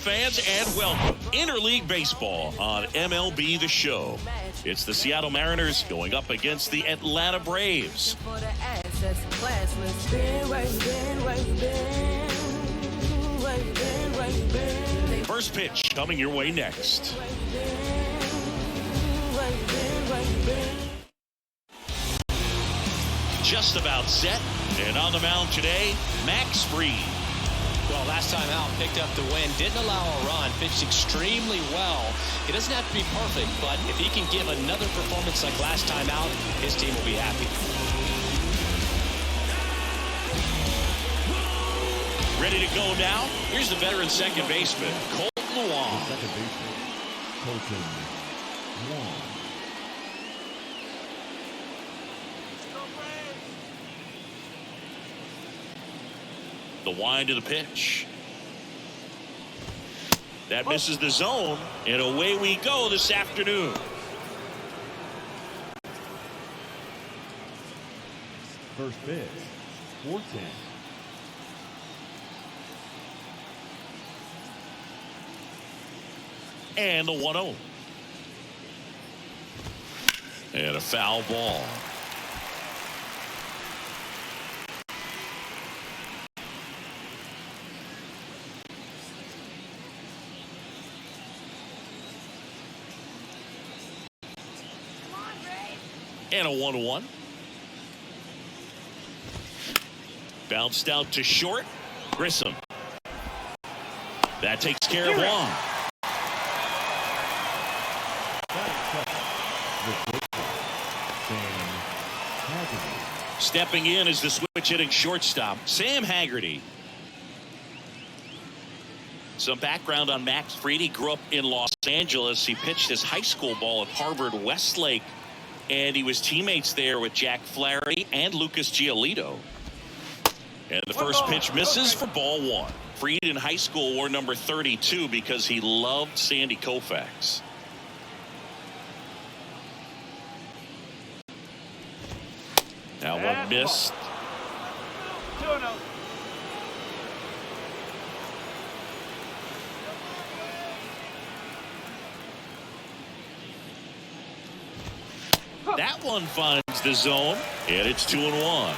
fans, and welcome Interleague Baseball on MLB The Show. It's the Seattle Mariners going up against the Atlanta Braves. First pitch coming your way next. Just about set, and on the mound today, Max Fried. Well, last time out, picked up the win, didn't allow a run, pitched extremely well. He doesn't have to be perfect, but if he can give another performance like last time out, his team will be happy. Ready to go now? Here's the veteran second baseman, Colton Wong. Second baseman, Colton Wong. The wind of the pitch. That misses the zone, and away we go this afternoon. First pitch, 4-10. And the 1-0. And a foul ball. And a 1-1. Bounced out to short. Grissom. That takes care of Wong. Stepping in is the switch hitting shortstop, Sam Haggerty. Some background on Max Fried. He grew up in Los Angeles. He pitched his high school ball at Harvard Westlake, and he was teammates there with Jack Flaherty and Lucas Giolito. And the first pitch misses for ball one. Fried in high school wore number 32 because he loved Sandy Koufax. Now one missed. 2-0. That one finds the zone, and it's 2-1.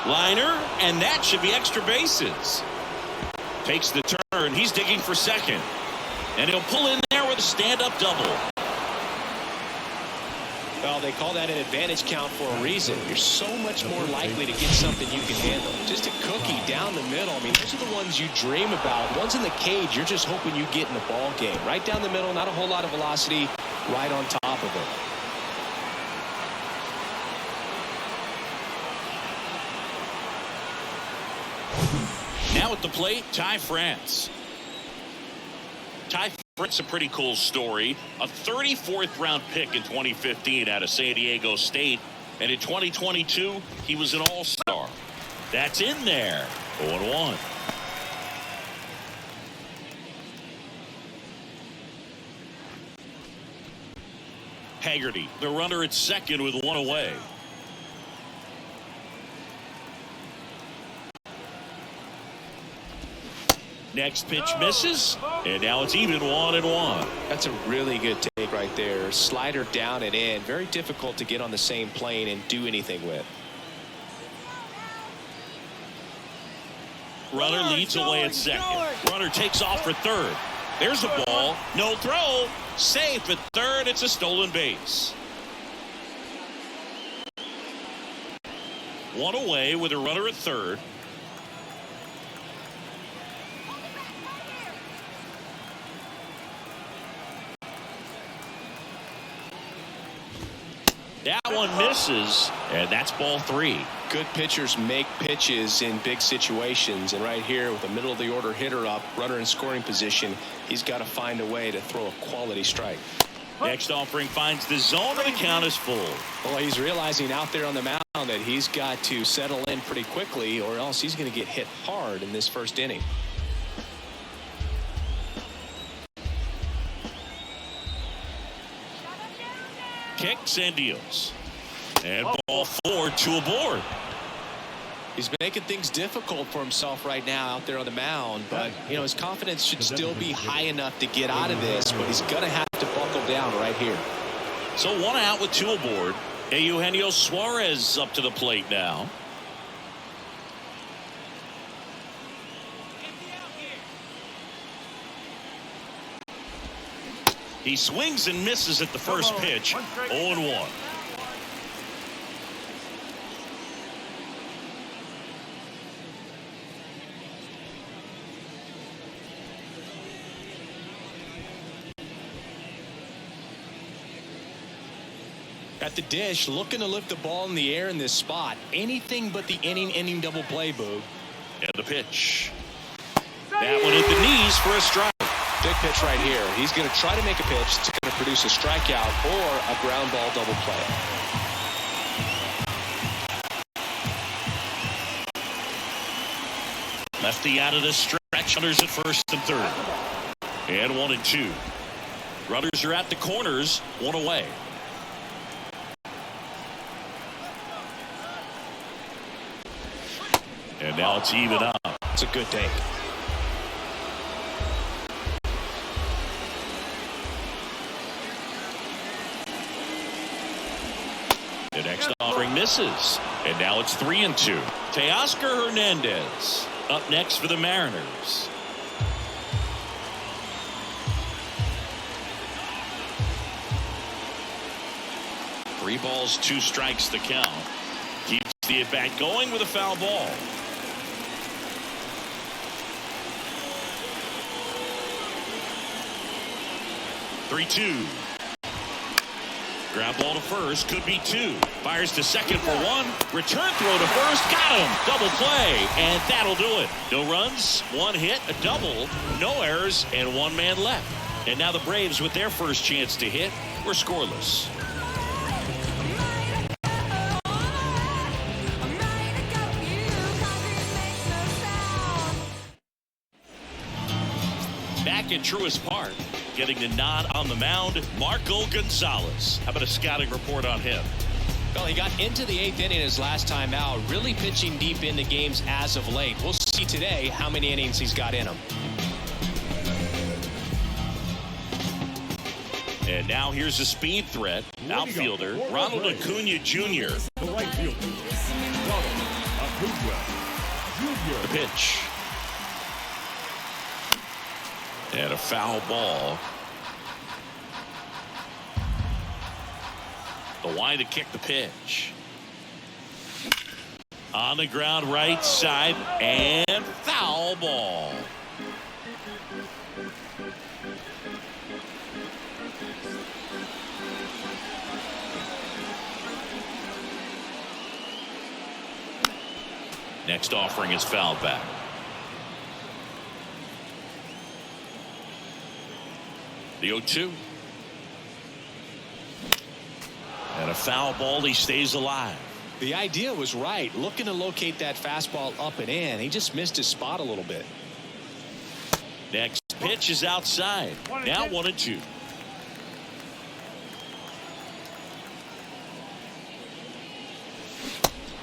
Liner, and that should be extra bases. Takes the turn. He's digging for second. And he'll pull in there with a stand-up double. Well, they call that an advantage count for a reason. You're so much more likely to get something you can handle. Just a cookie down the middle. I mean, those are the ones you dream about. Ones in the cage, you're just hoping you get in the ball game. Right down the middle, not a whole lot of velocity, right on top of it. Now at the plate, Ty France. Ty France, a pretty cool story. A 34th round pick in 2015 out of San Diego State. And in 2022, he was an all-star. That's in there. 0-1. Haggerty, the runner at second with one away. Next pitch misses, and now it's even 1-1. That's a really good take right there. Slider down and in. Very difficult to get on the same plane and do anything with. Runner leads away at second. Runner takes off for third. There's a ball. No throw. Safe at third. It's a stolen base. One away with a runner at third. That one misses, and that's ball three. Good pitchers make pitches in big situations, and right here with a middle of the order hitter up, runner in scoring position, he's got to find a way to throw a quality strike. Next offering finds the zone, and the count is full. Well, he's realizing out there on the mound that he's got to settle in pretty quickly, or else he's going to get hit hard in this first inning. Kicks and deals. And ball 4, 2 aboard. He's making things difficult for himself right now out there on the mound, but you know his confidence should still be high enough to get out of this, but he's gonna have to buckle down right here. So 1 out with 2 aboard. Eugenio Suarez up to the plate now. He swings and misses at the first pitch. 0-1. At the dish, looking to lift the ball in the air in this spot. Anything but the inning double play, Boog. And the pitch. That one hit the knees for a strike. Big pitch right here. He's going to try to make a pitch that's going to produce a strikeout or a ground ball double play. Lefty out of the stretch. Runners at first and third. And 1-2. Runners are at the corners. 1 away. And now it's even up. It's a good take. The next offering misses. And now it's 3-2. Teoscar Hernandez up next for the Mariners. Three balls, 2 strikes the count. Keeps the at bat going with a foul ball. Three-two. Ground ball to first, could be 2. Fires to second for 1. Return throw to first, got him. Double play, and that'll do it. No runs, 1 hit, a double, no errors, and 1 man left. And now the Braves, with their first chance to hit, were scoreless. Back at Truist Park, getting the nod on the mound, Marco Gonzalez. How about a scouting report on him? Well, he got into the 8th inning his last time out, really pitching deep into games as of late. We'll see today how many innings he's got in him. And now here's a speed threat. Outfielder Ronald Acuna Jr. The right fielder, Ronald Acuna Jr. The pitch. And a foul ball. The line to kick the pitch. On the ground right side and foul ball. Next offering is fouled back. The 0-2. And a foul ball. He stays alive. The idea was right. Looking to locate that fastball up and in. He just missed his spot a little bit. Next pitch is outside. Now 1-2.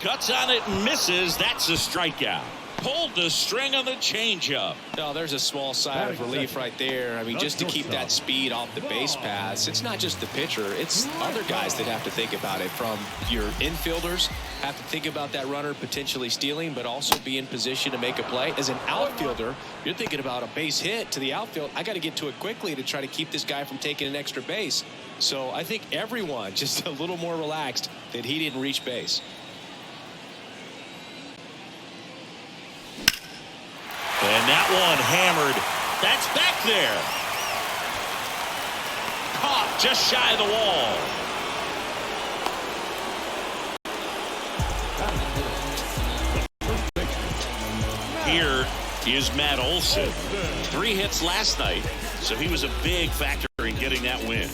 Cuts on it and misses. That's a strikeout. Pulled the string on the changeup. No, there's a small sigh of relief right there. I mean, just to keep that speed off the base paths. It's not just the pitcher. It's other guys that have to think about it. From your infielders have to think about that runner potentially stealing, but also be in position to make a play. As an outfielder, you're thinking about a base hit to the outfield. I got to get to it quickly to try to keep this guy from taking an extra base. So I think everyone just a little more relaxed that he didn't reach base. And that one hammered. That's back there. Caught just shy of the wall. Here is Matt Olson. 3 hits last night, so he was a big factor in getting that win.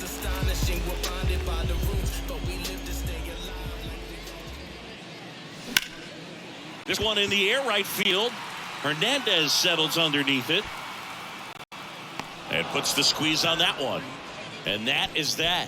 This one in the air right field. Hernandez settles underneath it and puts the squeeze on that one. And that is that.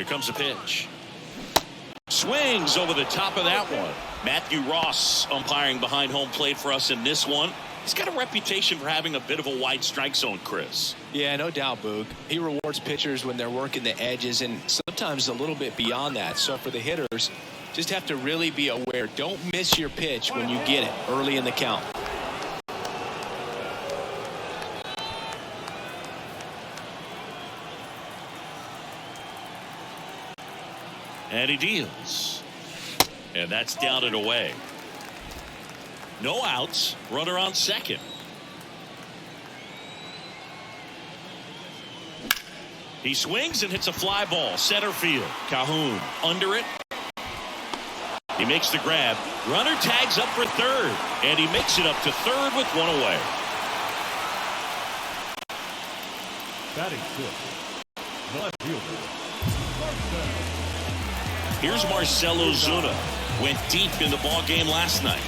Here comes a pitch. Swings over the top of that one. Matthew Ross umpiring behind home plate for us in this one. He's got a reputation for having a bit of a wide strike zone, Chris. Yeah, no doubt, Boog. He rewards pitchers when they're working the edges and sometimes a little bit beyond that. So for the hitters, just have to really be aware. Don't miss your pitch when you get it early in the count. And he deals. And that's down and away. No outs. Runner on second. He swings and hits a fly ball. Center field. Calhoun under it. He makes the grab. Runner tags up for third. And he makes it up to third with one away. Batting fifth, the left fielder. Here's Marcelo Zuna. Went deep in the ball game last night.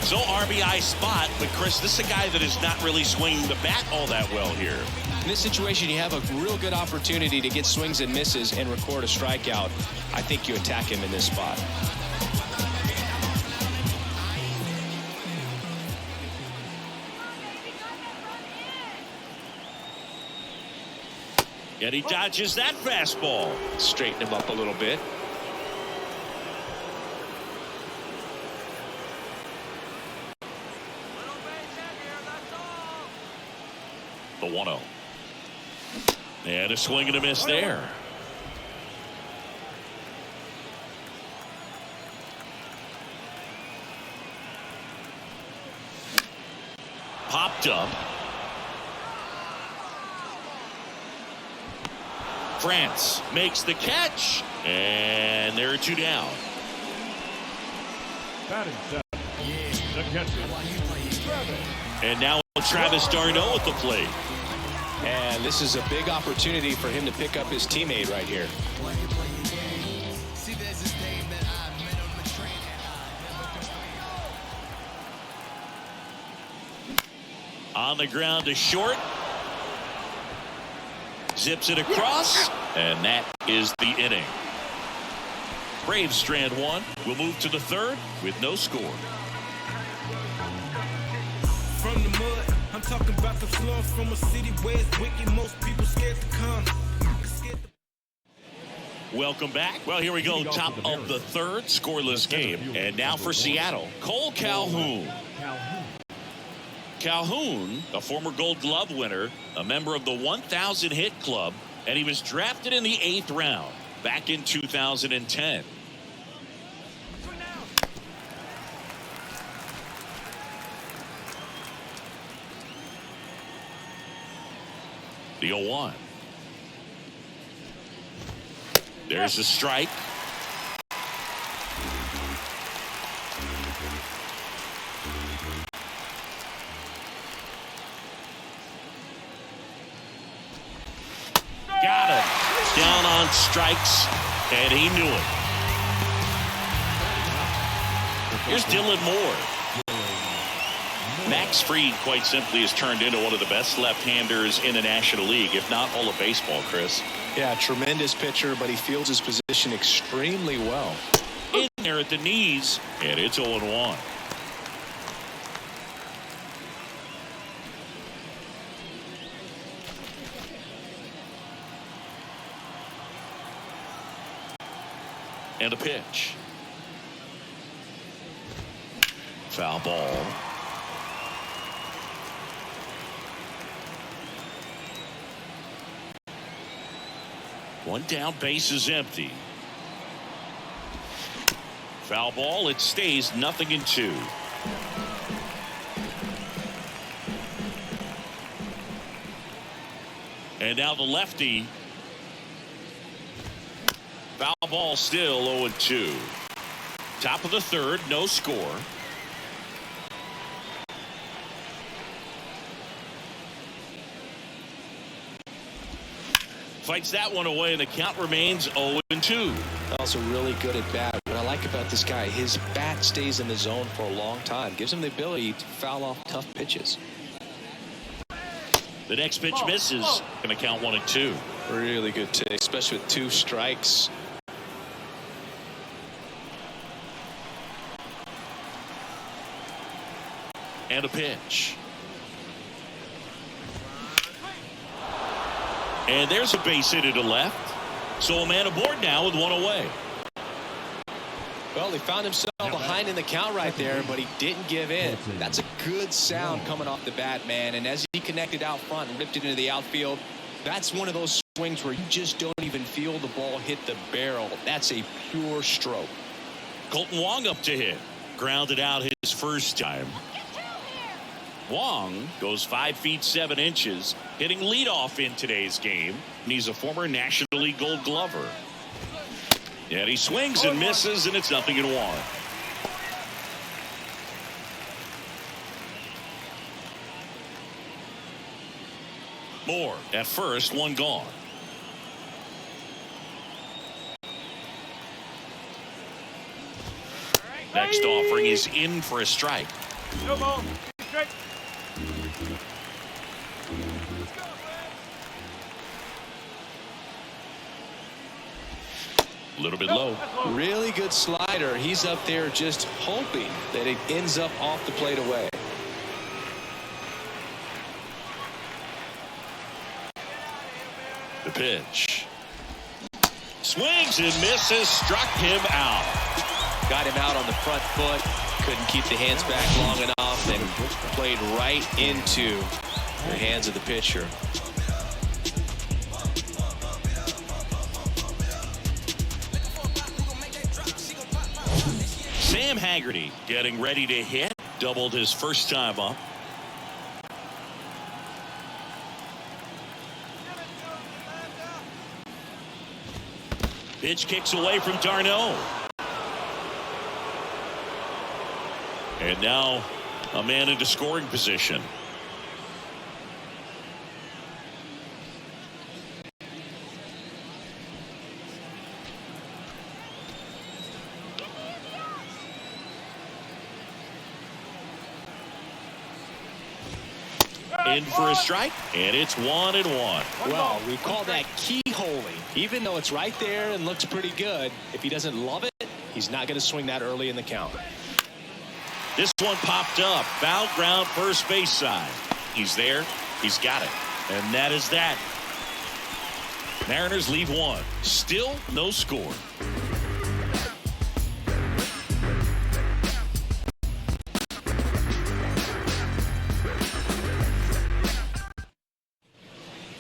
So RBI spot, but Chris, this is a guy that is not really swinging the bat all that well here. In this situation, you have a real good opportunity to get swings and misses and record a strikeout. I think you attack him in this spot. And he dodges that fastball. Straighten him up a little bit. The 1-0. And a swing and a miss there. Popped up. France makes the catch. And there are two down. Batting seventh, the catcher. And now Travis d'Arnaud at the plate. And this is a big opportunity for him to pick up his teammate right here. On the ground to short. Zips it across. And that is the inning. Braves strand one. We'll move to the third with no score. From the mud, I'm talking about the floor from a city where it's wicked. Most people scared to come. Welcome back. Well, here we go. Top of the third, scoreless game. And now for Seattle, Cole Calhoun. Calhoun, a former Gold Glove winner, a member of the 1,000 hit club, and he was drafted in the 8th round back in 2010. The 0-1. There's a strike. Got him. Down on strikes, and he knew it. Here's Dylan Moore. Max Fried, quite simply, has turned into one of the best left-handers in the National League, if not all of baseball, Chris. Yeah, tremendous pitcher, but he fields his position extremely well. In there at the knees, and it's 0-1. And a pitch. Foul ball. One down, base is empty. Foul ball, it stays 0-2. And now the lefty. Foul ball still 0-2. Top of the third, no score. Fights that one away, and the count remains 0-2. Also really good at bat. What I like about this guy, his bat stays in the zone for a long time. Gives him the ability to foul off tough pitches. The next pitch misses. Going to count 1-2. Really good take, especially with 2 strikes. And a pitch. And there's a base hit to left. So a man aboard now with 1 away. Well, he found himself behind in the count right there, but he didn't give in. That's a good sound coming off the bat, man. And as he connected out front and ripped it into the outfield, that's one of those swings where you just don't even feel the ball hit the barrel. That's a pure stroke. Colton Wong up to hit. Grounded out his first time. Wong goes 5 feet 7 inches, hitting leadoff in today's game. And he's a former National League Gold Glover. And he swings and misses, and it's 0-1. Moore at first, 1 gone. Next offering is in for a strike. No ball. Strike. A little bit low. Really good slider. He's up there just hoping that it ends up off the plate away. The pitch. Swings and misses. Struck him out. Got him out on the front foot. Couldn't keep the hands back long enough and played right into the hands of the pitcher. Sam Haggerty getting ready to hit. Doubled his first time up. Pitch kicks away from Darno. And now a man into scoring position. In for a strike, and it's 1-1. Well, we call that keyholing. Even though it's right there and looks pretty good, if he doesn't love it, he's not going to swing that early in the count. This one popped up. Foul ground first base side. He's there. He's got it. And that is that. Mariners leave 1. Still no score.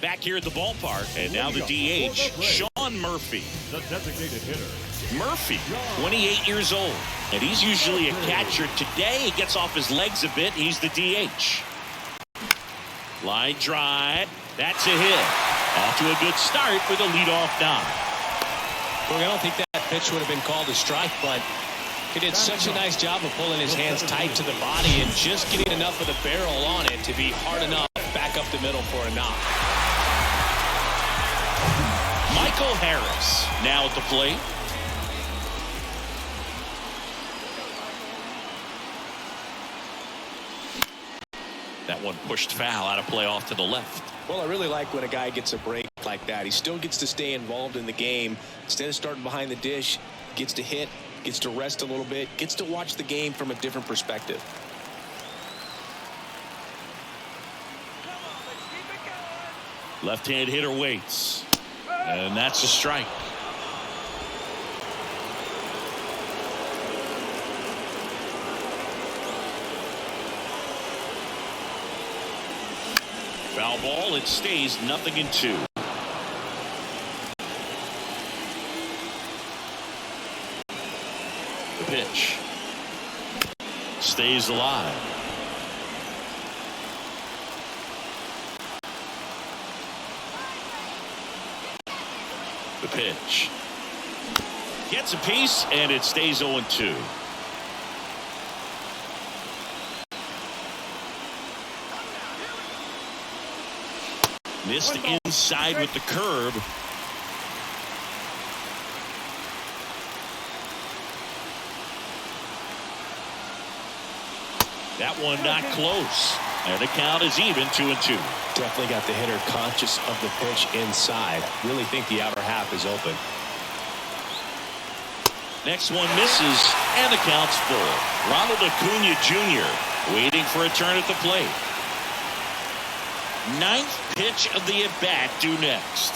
Back here at the ballpark, and now the DH, Sean Murphy. The designated hitter. Murphy, 28 years old, and he's usually a catcher. Today, he gets off his legs a bit. He's the DH. Line drive. That's a hit. Off to a good start with a leadoff knock. Well, I don't think that pitch would have been called a strike, but he did such a nice job of pulling his hands tight to the body and just getting enough of the barrel on it to be hard enough back up the middle for a knock. Michael Harris now at the plate. That one pushed foul out of play off to the left. Well, I really like when a guy gets a break like that. He still gets to stay involved in the game. Instead of starting behind the dish, gets to hit, gets to rest a little bit, gets to watch the game from a different perspective. Left-hand hitter waits. And that's a strike. Foul ball. It stays 0-2. The pitch. Stays alive. The pitch. Gets a piece, and it stays 0-2. Missed inside with the curve. That one not close. And the count is even 2-2. Definitely got the hitter conscious of the pitch inside. Really think the outer half is open. Next one misses, and the count's full. Ronald Acuna Jr. waiting for a turn at the plate. Ninth pitch of the at-bat due next.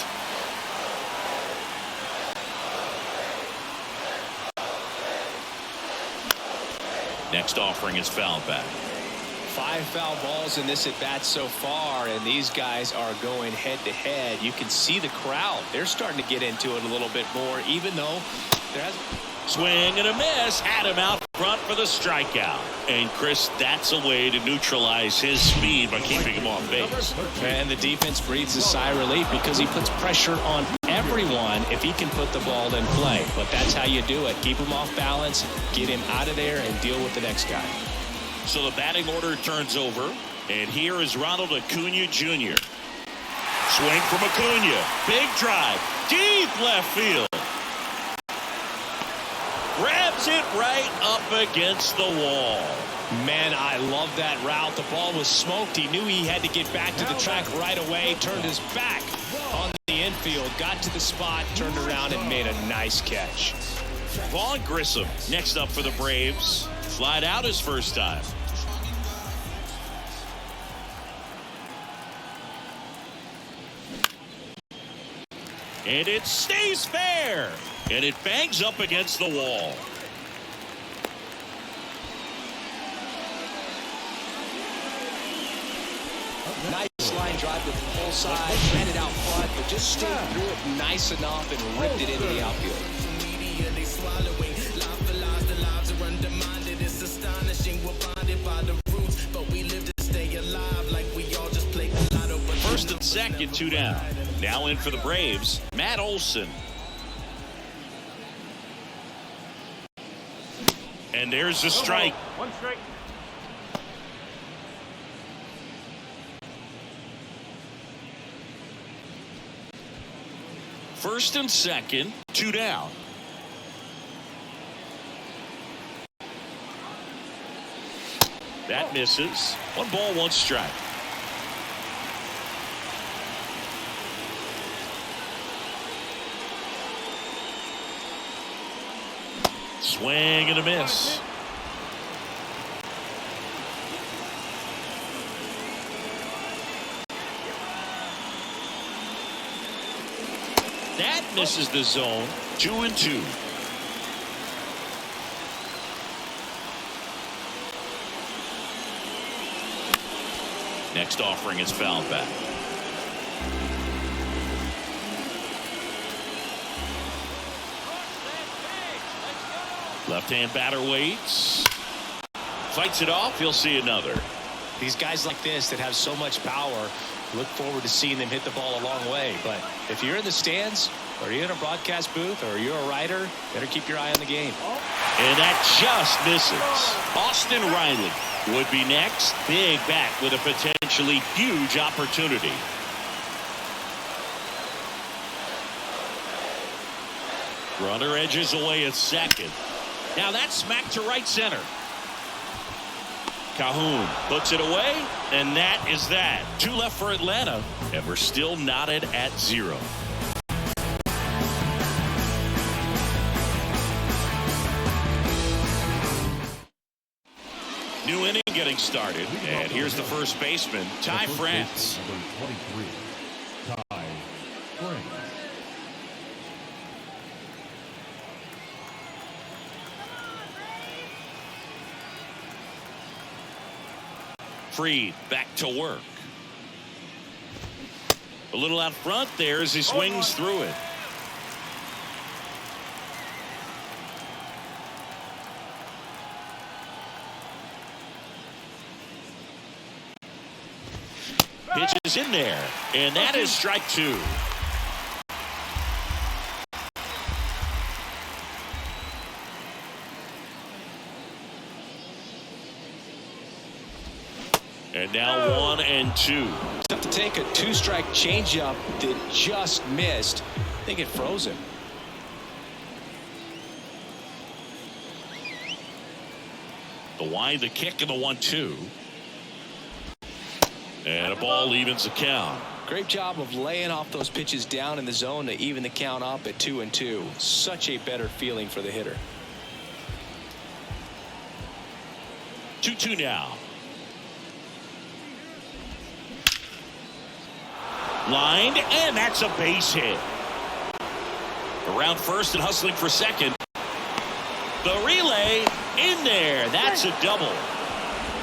Next offering is fouled back. 5 foul balls in this at-bat so far, and these guys are going head-to-head. You can see the crowd. They're starting to get into it a little bit more, even though there hasn't... Swing and a miss. Had him out front for the strikeout. And Chris, that's a way to neutralize his speed by keeping him off base. And the defense breathes a sigh of relief because he puts pressure on everyone if he can put the ball in play. But that's how you do it. Keep him off balance, get him out of there, and deal with the next guy. So the batting order turns over. And here is Ronald Acuna Jr. Swing from Acuna. Big drive. Deep left field. Grabs it right up against the wall. Man, I love that route. The ball was smoked. He knew he had to get back to the track right away. Turned his back on the infield. Got to the spot. Turned around and made a nice catch. Vaughn Grissom next up for the Braves. Slide out his first time. And it stays fair. And it bangs up against the wall. Nice line drive with the full side. Ran it out front, but just stayed through it nice enough and ripped it into the outfield. First and second, 2 down. Now in for the Braves, Matt Olson. And there's the strike. 1 strike. First and second, 2 down. That misses. 1 ball, 1 strike. Swing and a miss. That misses the zone. 2-2. Next offering is fouled back. Left-hand batter waits. Fights it off. He'll see another. These guys like this that have so much power, look forward to seeing them hit the ball a long way. But if you're in the stands, or you're in a broadcast booth, or you're a writer, better keep your eye on the game. And that just misses. Austin Riley would be next. Big bat with a potentially huge opportunity. Runner edges away at second. Now that's smacked to right center. Calhoun puts it away, and that is that. 2 left for Atlanta, and we're still knotted at 0. New inning getting started, and here's the first baseman, Ty France. Number 23, Ty France. Freed back to work. A little out front there as he swings through it. Pitch is in there, and that is strike 2. And now 1-2. Tough to take a 2-strike changeup that just missed. I think it froze him. The wide, the kick, and the 1-2. And a ball evens the count. Great job of laying off those pitches down in the zone to even the count up at 2-2. Such a better feeling for the hitter. 2-2 now. Lined, and that's a base hit. Around first and hustling for second. The relay in there. That's a double.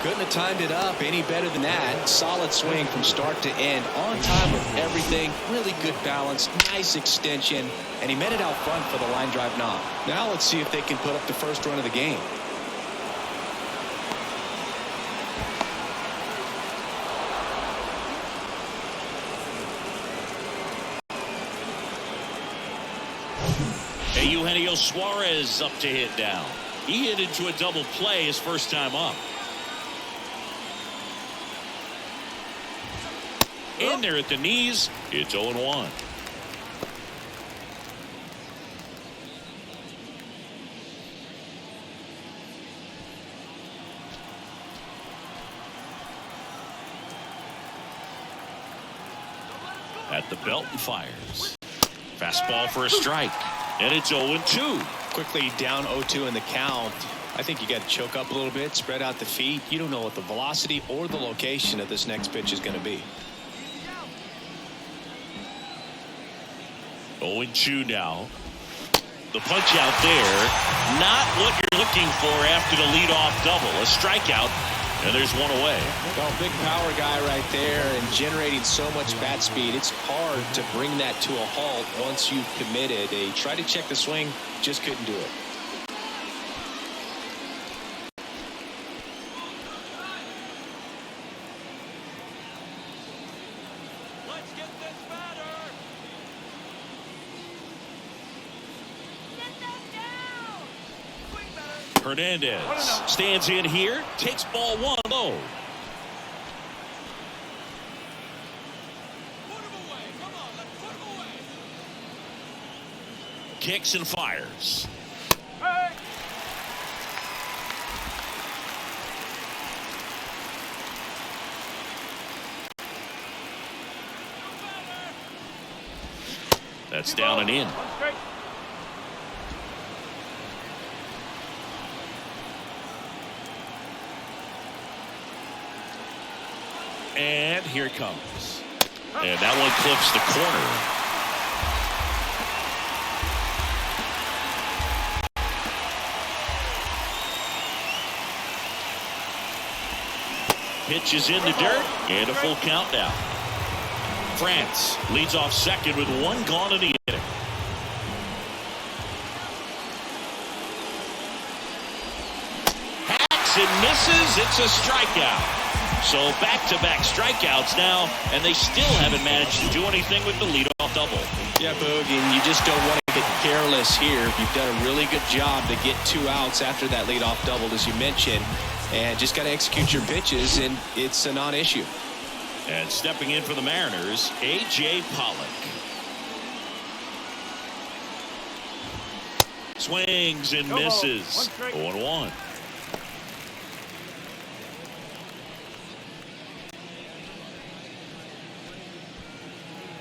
Couldn't have timed it up any better than that. Solid swing from start to end. On time with everything. Really good balance. Nice extension. And he met it out front for the line drive knock. Now let's see if they can put up the first run of the game. Eugenio Suarez up to hit down. He hit into a double play his first time up. In there at the knees. It's 0-1. At the belt and fires. Fastball for a strike. And it's 0-2. Quickly down 0-2 in the count. I think you got to choke up a little bit, spread out the feet. You don't know what the velocity or the location of this next pitch is going to be. 0-2 now. The punch out there. Not what you're looking for after the leadoff double. A strikeout. And there's one away. Well, big power guy right there and generating so much bat speed. It's hard to bring that to a halt once you've committed. They try to check the swing, just couldn't do it. Let's get this batter. Get them down. Swing batter. Hernandez stands in here, takes ball one low. Put him away. Come on, let's put him away. Kicks and fires. Hey. That's down and in. One straight. And here it comes. And that one clips the corner. Pitch is in the dirt, and a full count now. France leads off second with one gone in the inning. Hacks and misses. It's a strikeout. So back-to-back strikeouts now, and they still haven't managed to do anything with the leadoff double. Yeah, Boog, and you just don't want to get careless here. You've done a really good job to get 2 outs after that leadoff double, as you mentioned, and just got to execute your pitches, and it's a non-issue. And stepping in for the Mariners, A.J. Pollock. Swings and misses. 0-1.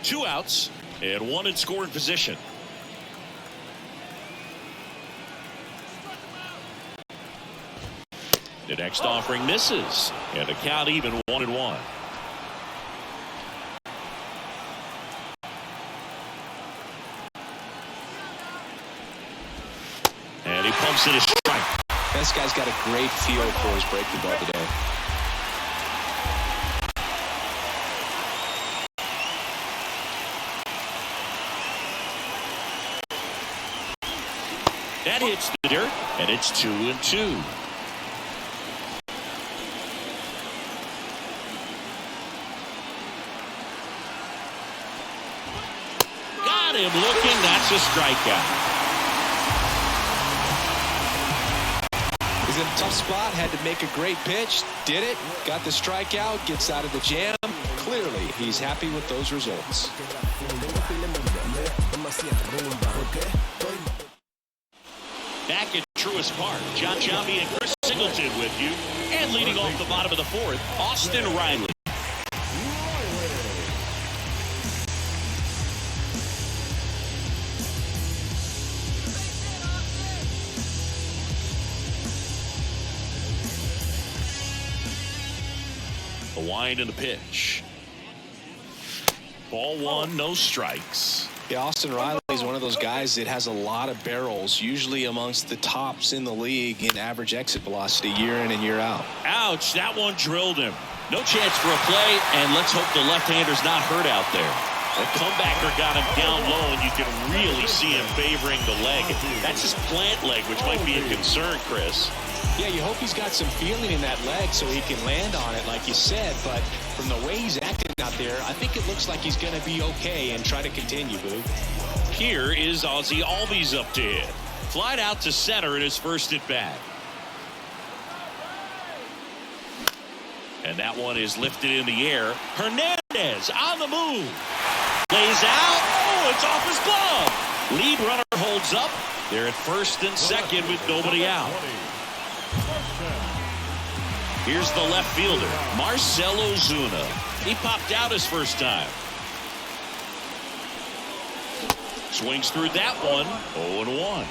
Two outs and one in scoring position. The next offering misses, and the count even 1-1. And he pumps it a strike. This guy's got a great feel for his breaking ball today. That hits the dirt, and it's 2-2. Got him looking. That's a strikeout. He's in a tough spot. Had to make a great pitch. Did it. Got the strikeout. Gets out of the jam. Clearly, he's happy with those results. Back at Truist Park, John Giambi and Chris Singleton with you. And leading off the bottom of the fourth, Austin Riley. The wind and the pitch. Ball one, no strikes. Yeah, Austin Riley is one of those guys that has a lot of barrels, usually amongst the tops in the league in average exit velocity year in and year out. Ouch, that one drilled him. No chance for a play, and let's hope the left-hander's not hurt out there. The comebacker got him down low, and you can really see him favoring the leg. That's his plant leg, which might be a concern, Chris. Yeah, you hope he's got some feeling in that leg so he can land on it, like you said. But from the way he's acting out there, I think it looks like he's going to be okay and try to continue, Boog. Here is Ozzie Albies up to hit. Flied out to center in his first at bat. And that one is lifted in the air. Hernandez on the move. Lays out. Oh, it's off his glove. Lead runner holds up. They're at first and second with nobody out. Here's the left fielder, Marcell Ozuna. He popped out his first time. Swings through that one. 0-1.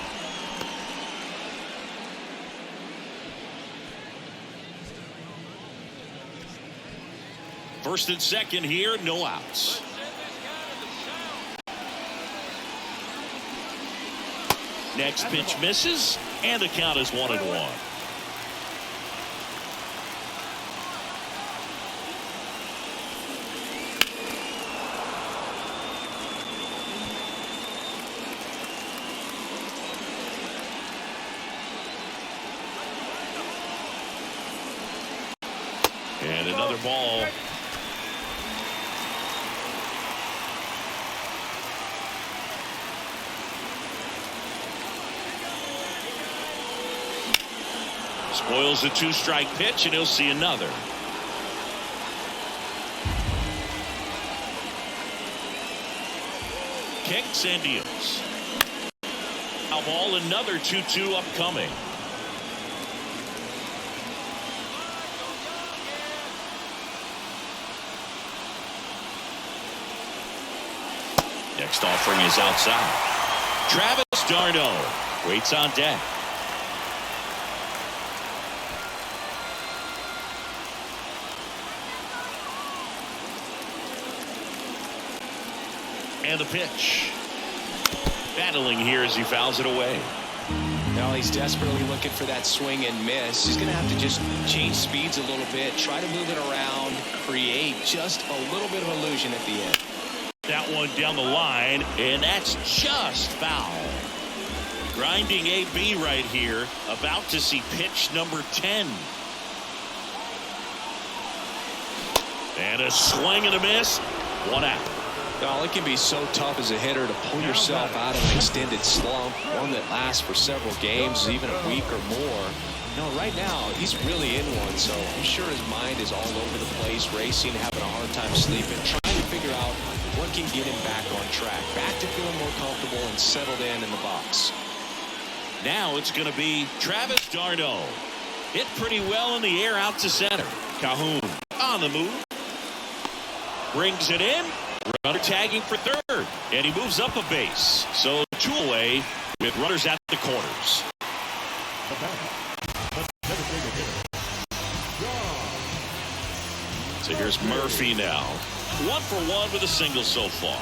First and second here, no outs. Next pitch misses, and the count is 1-1. And another ball. Spoils a two-strike pitch, and he'll see another. Kicks and deals. Foul ball, another 2-2 upcoming. Next offering is outside. Travis d'Arnaud waits on deck. And the pitch. Battling here as he fouls it away. Now he's desperately looking for that swing and miss. He's going to have to just change speeds a little bit, try to move it around, create just a little bit of illusion at the end. That one down the line, and that's just foul. Grinding AB right here, about to see pitch number 10. And a swing and a miss. 1 out. Well, it can be so tough as a hitter to pull yourself out of an extended slump, one that lasts for several games, even a week or more. No, right now, he's really in one, so I'm sure his mind is all over the place, racing, having a hard time sleeping, trying to figure out what can get him back on track, back to feeling more comfortable and settled in the box. Now it's going to be Travis d'Arnaud. Hit pretty well in the air out to center. Cahoon on the move. Brings it in. Runner tagging for third. And he moves up a base. So 2 away with runners at the corners. So here's Murphy now. 1 for 1 with a single so far.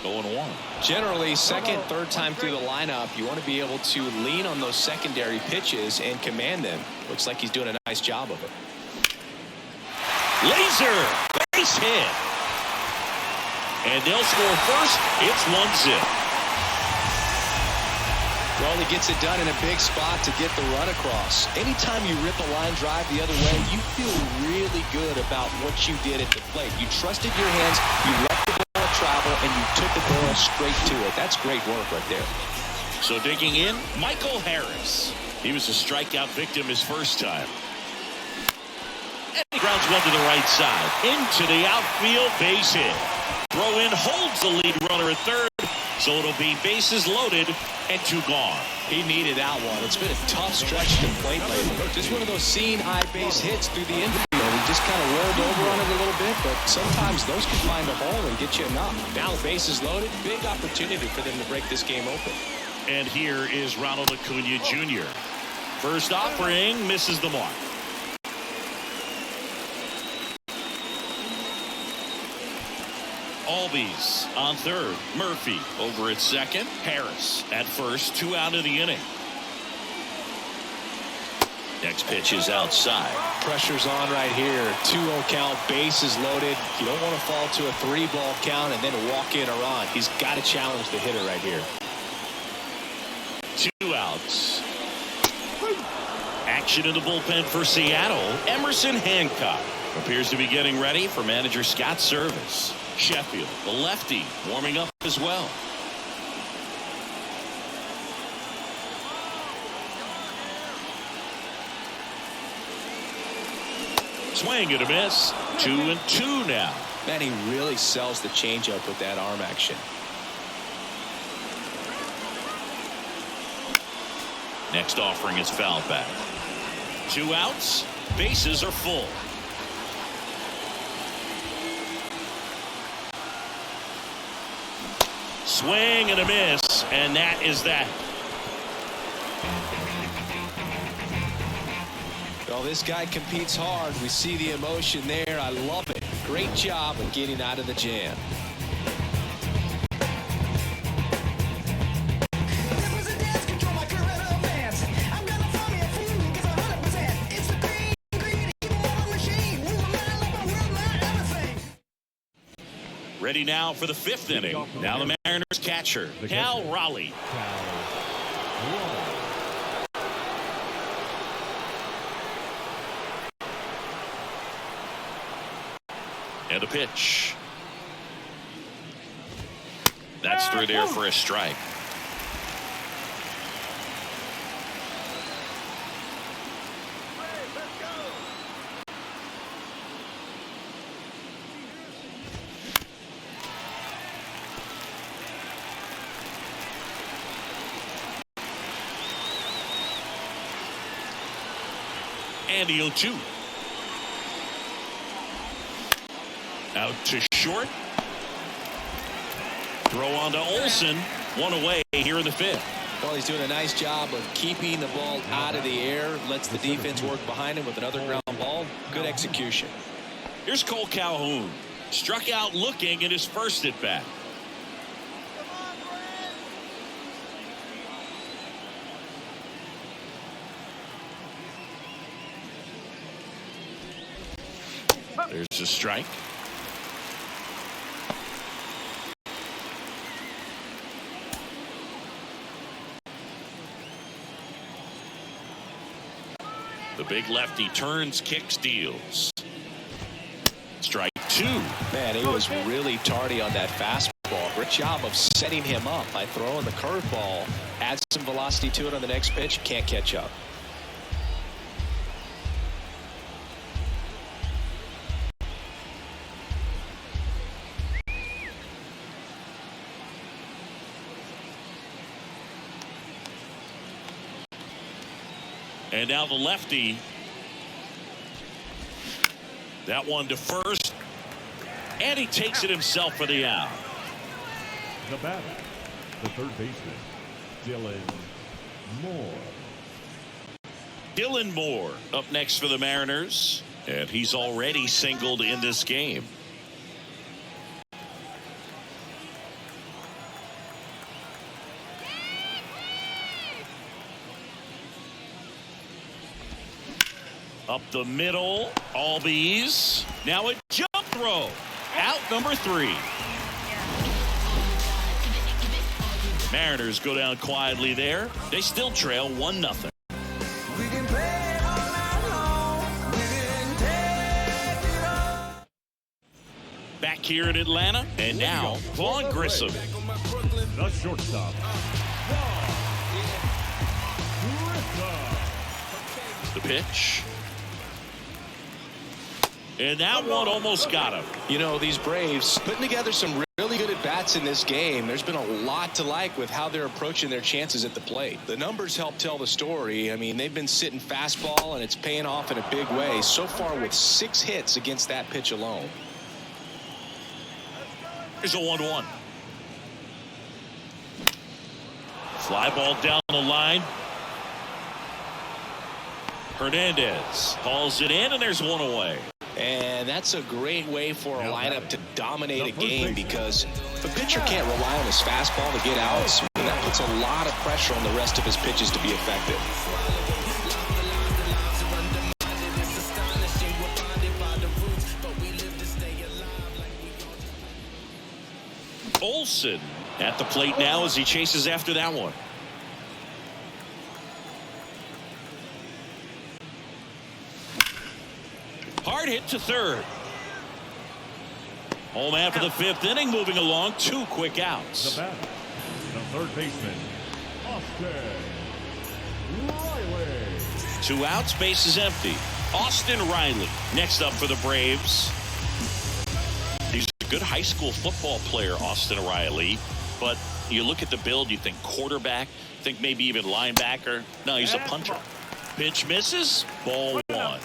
0-1. Generally, second, third time through the lineup, you want to be able to lean on those secondary pitches and command them. Looks like he's doing a nice job of it. Laser base hit. And they'll score first. It's 1-0. Well, he gets it done in a big spot to get the run across. Anytime you rip a line drive the other way, you feel really good about what you did at the plate. You trusted your hands, you let the ball travel, and you took the ball straight to it. That's great work right there. So digging in, Michael Harris. He was a strikeout victim his first time. And he grounds one to the right side. Into the outfield, base hit. Throw in holds the lead runner at third. So it'll be bases loaded and 2 gone. He needed that one. It's been a tough stretch to plate lately. Just one of those seeing high base hits through the infield. He just kind of rolled over on it a little bit, but sometimes those can find a hole and get you a knock. Now bases loaded, big opportunity for them to break this game open. And here is Ronald Acuna Jr. First offering misses the mark. Albies on third. Murphy over at second. Harris at first. 2 out of the inning. Next pitch is outside. Pressure's on right here. 2-0 count, bases loaded. You don't want to fall to a 3-ball count and then walk in or on. He's got to challenge the hitter right here. 2 outs. Action in the bullpen for Seattle. Emerson Hancock appears to be getting ready for manager Scott's service. Sheffield, the lefty, warming up as well. Swing and a miss. 2-2 now. Man, he really sells the changeup with that arm action. Next offering is fouled back. 2 outs. Bases are full. Swing and a miss, and that is that. Well, this guy competes hard. We see the emotion there. I love it. Great job of getting out of the jam. Ready now for the 5th inning. Now the Mariners catcher, Cal Raleigh. And the pitch. That's through there for a strike. And the 0-2. Out to short. Throw on to Olsen. 1 away here in the 5th. Well, he's doing a nice job of keeping the ball out of the air. Lets the defense work behind him with another ground ball. Good execution. Here's Cole Calhoun. Struck out looking in his first at bat. There's a strike. The big lefty turns, kicks, deals. Strike 2. Man, he was really tardy on that fastball. Great job of setting him up by throwing the curveball. Adds some velocity to it on the next pitch. Can't catch up. And now the lefty. That one to first. And he takes it himself for the out. The batter, the third baseman, Dylan Moore. Dylan Moore up next for the Mariners. And he's already singled in this game. Up the middle, Albies. Now a jump throw. Out number 3. Mariners go down quietly there. They still trail 1-0. We can play all night long. We can take it all. Back here in Atlanta, and now Vaughn Grissom. The shortstop, The pitch. And that one almost got him. You know, these Braves putting together some really good at-bats at-bats in this game, there's been a lot to like with how they're approaching their chances at the plate. The numbers help tell the story. I mean, they've been sitting fastball, and it's paying off in a big way so far with 6 hits against that pitch alone. Here's a 1-1. Fly ball down the line. Hernandez hauls it in, and there's one away. And that's a great way for a lineup to dominate a game, because the pitcher can't rely on his fastball to get outs, and that puts a lot of pressure on the rest of his pitches to be effective. Olsen at the plate now as he chases after that one. Hard hit to third. Home after the 5th inning, moving along, 2 quick outs. The batter, the third baseman, Austin Riley. 2 outs, base is empty. Austin Riley next up for the Braves. He's a good high school football player, Austin Riley, but you look at the build, you think quarterback, think maybe even linebacker. No, he's a punter. Pitch misses, ball 1.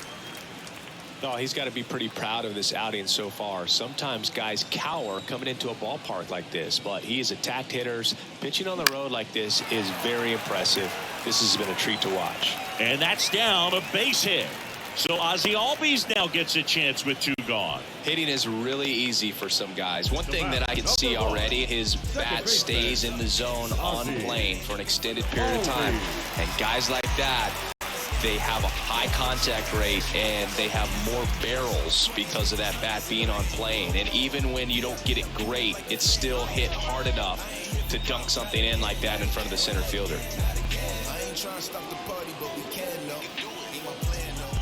Oh, he's got to be pretty proud of this outing so far. Sometimes guys cower coming into a ballpark like this, but he has attacked hitters. Pitching on the road like this is very impressive. This has been a treat to watch. And that's down, a base hit. So Ozzie Albies now gets a chance with 2 gone. Hitting is really easy for some guys. One thing that I can see already, his bat stays in the zone on plane for an extended period of time. And guys like that, they have a high contact rate and they have more barrels because of that bat being on plane. And even when you don't get it great, it's still hit hard enough to dunk something in like that in front of the center fielder. I ain't trying to stop the party, but we can though. Ain't my plan though.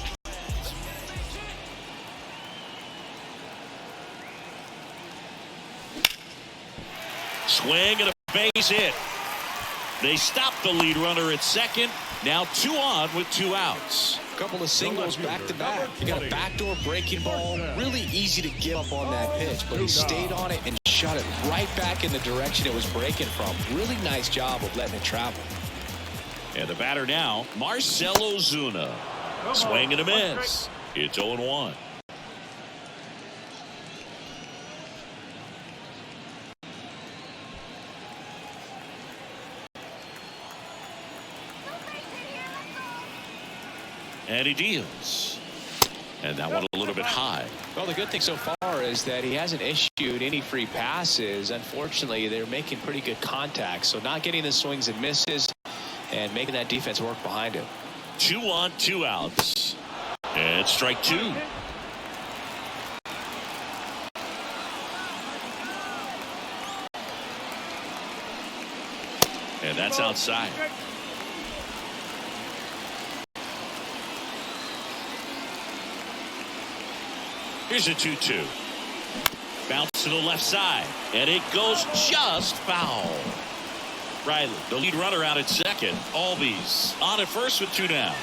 Swing and a base hit. They stop the lead runner at second. Now 2 on with 2 outs. A couple of singles back to back. You got a backdoor breaking ball. Really easy to give up on that pitch, but he stayed on it and shot it right back in the direction it was breaking from. Really nice job of letting it travel. And the batter now, Marcell Ozuna. Swing and a miss. It's 0-1. And he deals. And that one a little bit high. Well, the good thing so far is that he hasn't issued any free passes. Unfortunately, they're making pretty good contact. So not getting the swings and misses and making that defense work behind him. 2 on, 2 outs. And strike 2. And that's outside. Here's a 2-2. Bounce to the left side. And it goes just foul. Riley, the lead runner, out at second. Albies on at first with 2 down.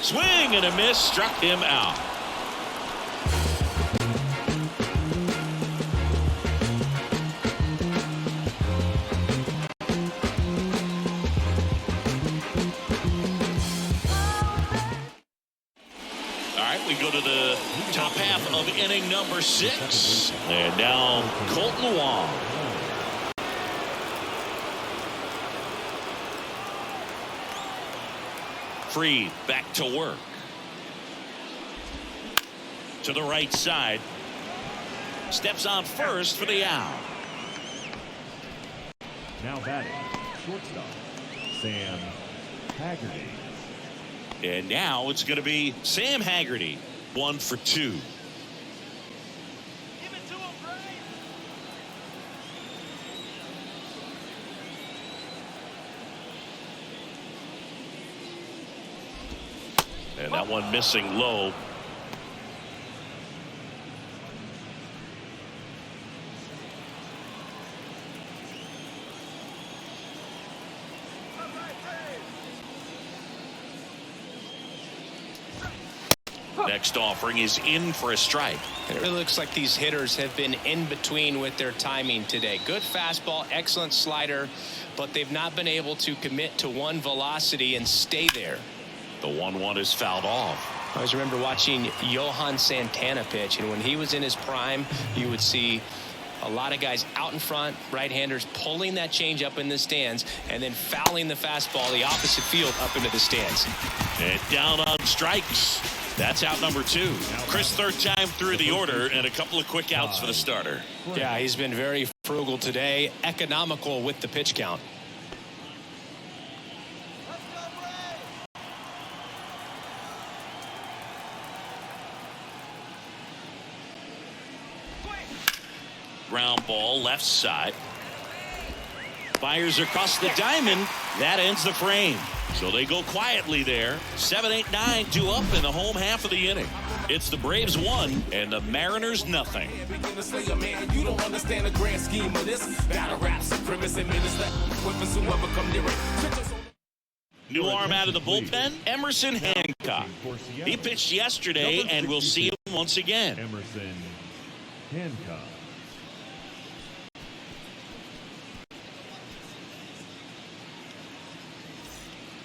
Swing and a miss. Struck him out. We go to the top half of inning number 6. And now Colton Wong. Freed back to work. To the right side. Steps on first for the out. Now batting, shortstop, Sam Haggerty. And now it's going to be Sam Haggerty. 1 for 2. Give it to him, Bray. And that one missing low. Next offering is in for a strike. It really looks like these hitters have been in between with their timing today. Good fastball, excellent slider, but they've not been able to commit to one velocity and stay there. The 1-1 is fouled off. I always remember watching Johan Santana pitch, and when he was in his prime, you would see a lot of guys out in front, right-handers pulling that change up in the stands and then fouling the fastball the opposite field up into the stands. And down on strikes. That's out number 2. Chris, third time through the order, and a couple of quick outs for the starter. Yeah, he's been very frugal today, economical with the pitch count. Ground ball left side. Fires across the diamond. That ends the frame. So they go quietly there. 7, 8, 9 due up in the home half of the inning. It's the Braves 1 and the Mariners nothing. You don't understand the grand scheme of this. Battle rap supremacy minister. Weapons whoever come near it. New arm out of the bullpen, Emerson Hancock. He pitched yesterday, and we'll see him once again. Emerson Hancock.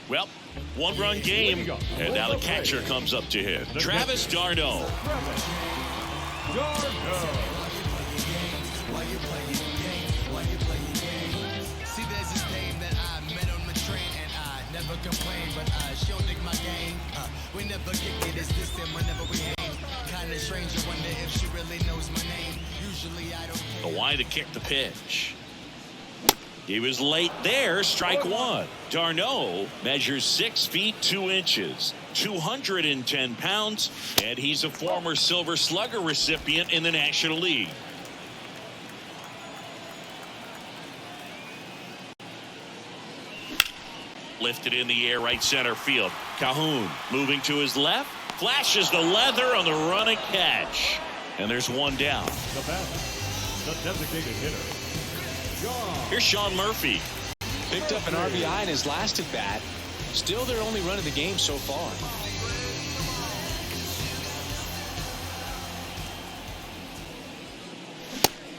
Well, one-run game, and now the catcher comes up to hit. Travis d'Arnaud. See, there's this dame that I met on the train, and I never complain, but she'll dig my game. We never get it's distant whenever we hang. Kinda strange, I wonder if she really knows my name. Usually I don't. The wide to kick the pitch. He was late there, strike 1. d'Arnaud measures 6 feet 2 inches, 210 pounds, and he's a former Silver Slugger recipient in the National League. Lifted in the air, right center field. Cahoon moving to his left, flashes the leather on the run and catch. And there's one down. The batter, the designated hitter. Here's Sean Murphy. Picked up an RBI in his last at bat. Still their only run of the game so far.